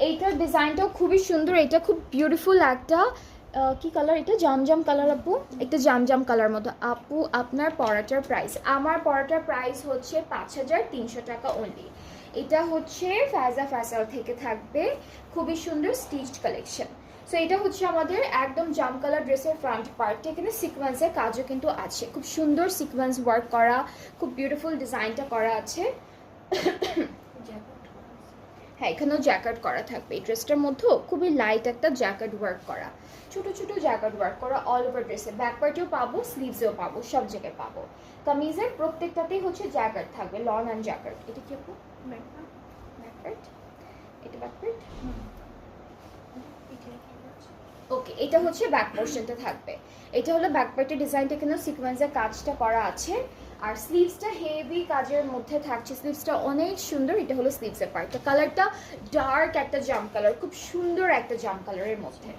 এইটার ডিজাইনটাও খুবই সুন্দর, এটা খুব বিউটিফুল একটা কি কালার, এটা জামজাম কালার আপু, একটা জামজাম কালার মতো। আপু আপনার পরাটার প্রাইস, আমার পরাটার প্রাইস হচ্ছে 5300 টাকা অনলি। এটা হচ্ছে ফায়জা ফ্যাশন থেকে থাকবে, খুবই সুন্দর স্টিচড কালেকশন। সো এটা হচ্ছে আমাদের একদম জাম কালার ড্রেসের ফ্রন্ট পার্ট, এখানে সিকোয়েন্সের কাজও কিন্তু আছে, খুব সুন্দর সিকোয়েন্স ওয়ার্ক করা, খুব বিউটিফুল ডিজাইনটা করা আছে। হ্যাঁ, এখানেও জ্যাকেট করা থাকবে এই ড্রেসটার মধ্যেও, খুবই লাইট একটা জ্যাকেট ওয়ার্ক করা, ছোট ছোট জ্যাকেট ওয়ার্ক করা অল ওভার ড্রেসে, ব্যাক পার্টেও পাবো, স্লিভসেও পাবো, সব জায়গায় পাবো। কামিজের প্রত্যেকটাতেই হচ্ছে জ্যাকেট থাকবে, লং অ্যান্ড জ্যাকেট। এটা কি আপু? ব্যাক পার্ট, এটা ব্যাক পার্ট। ওকে, এটা হচ্ছে ব্যাক পোর্শনটা থাকবে, এটা হলো ব্যাক পার্টের ডিজাইনটা, এখানেও সিকোয়েন্সের কাজটা করা আছে। আর স্লিভসটা হেভি কাজের মধ্যে থাকছে, স্লিভসটা অনেক সুন্দর। এটা হলো স্লিভসের পার্টটা, কালারটা ডার্ক একটা জাম কালার, খুব সুন্দর একটা জাম কালারের মধ্যে।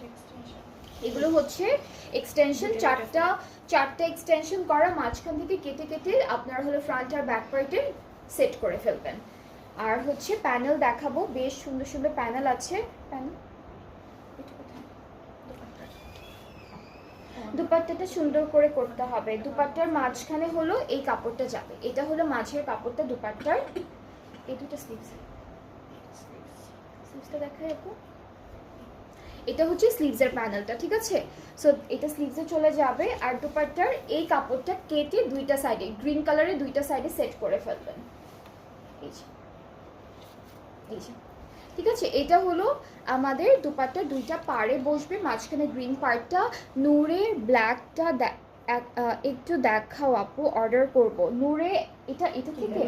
এগুলো হচ্ছে এক্সটেনশন, চারটা এক্সটেনশন করা, মাঝখান থেকে কেটে কেটে আপনারা হলো ফ্রন্ট আর ব্যাক পার্টে সেট করে ফেলবেন। আর হচ্ছে প্যানেল দেখাবো, বেশ সুন্দর সুন্দর প্যানেল আছে। প্যানেল দুপাট্টাটা সুন্দর করে করতে হবে, দুপাট্টার মাঝখানে হলো এই কাপড়টা যাবে, এটা হলো মাঝের কাপড়টা দুপাট্টার। এই দুটো স্লিভসটা দেখাই আপু, এটা হচ্ছে স্লিভসের প্যানেলটা, ঠিক আছে। সো এটা স্লিভসে চলে যাবে, আর দুপাট্টার এই কাপড়টা কেটে দুইটা সাইডে গ্রিন কালারের দুইটা সাইডে সেট করে ফেলবেন, এই যে এই যে, ঠিক আছে। এটা হলো আমাদের দুপাট্টা, দুইটা পাড়ে বসবে, মাঝখানে গ্রিন পার্টটা। নূরের ব্ল্যাকটা একটু দেখাও আপু, অর্ডার করব। নূরে এটা এটা থেকে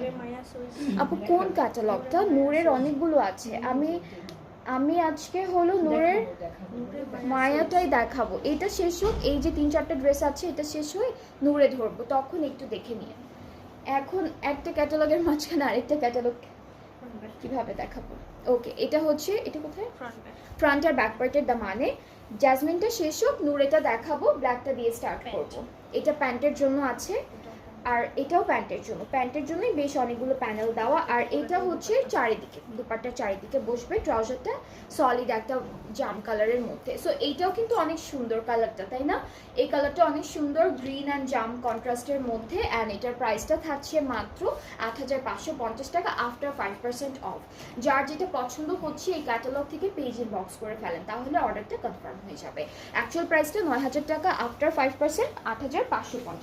আপু কোন ক্যাটালগটা? নূরের অনেকগুলো আছে, আমি আজকে হলো নূরের মায়াটাই দেখাবো। এটা শেষ হোক, এই যে 3-4টা ড্রেস আছে এটা শেষ হয়ে নূরে ধরবো, তখন একটু দেখে নিয়ে। এখন একটা ক্যাটালগের মাঝখানে আরেকটা ক্যাটালগ কিভাবে দেখাবো? ওকে, এটা হচ্ছে, এটা কোথায়? ফ্রন্ট আর ব্যাক পার্টের দা মানে জ্যাসমিনটা শেষ হোক, নূরেটা দেখাবো, ব্ল্যাকটা দিয়ে স্টার্ট করবো। এটা প্যান্টের জন্য আছে, আর এটাও প্যান্টের জন্য, প্যান্টের জন্যই বেশ অনেকগুলো প্যানেল দেওয়া। আর এটা হচ্ছে চারিদিকে, দুপাট্টার চারিদিকে বসবে, ট্রাউজারটা সলিড একটা জাম কালারের মধ্যে। সো এইটাও কিন্তু অনেক সুন্দর কালারটা, তাই না? এই কালারটা অনেক সুন্দর, গ্রিন অ্যান্ড জাম কন্ট্রাস্টের মধ্যে। অ্যান্ড এটার প্রাইসটা থাকছে মাত্র 8550 টাকা আফটার 5% অফ। যার যেটা পছন্দ হচ্ছে এই ক্যাটালগ থেকে পেজ ইনবক্স করে ফেলেন, তাহলে অর্ডারটা কনফার্ম হয়ে যাবে। অ্যাকচুয়াল প্রাইসটা 9000 টাকা, আফটার 5% 8550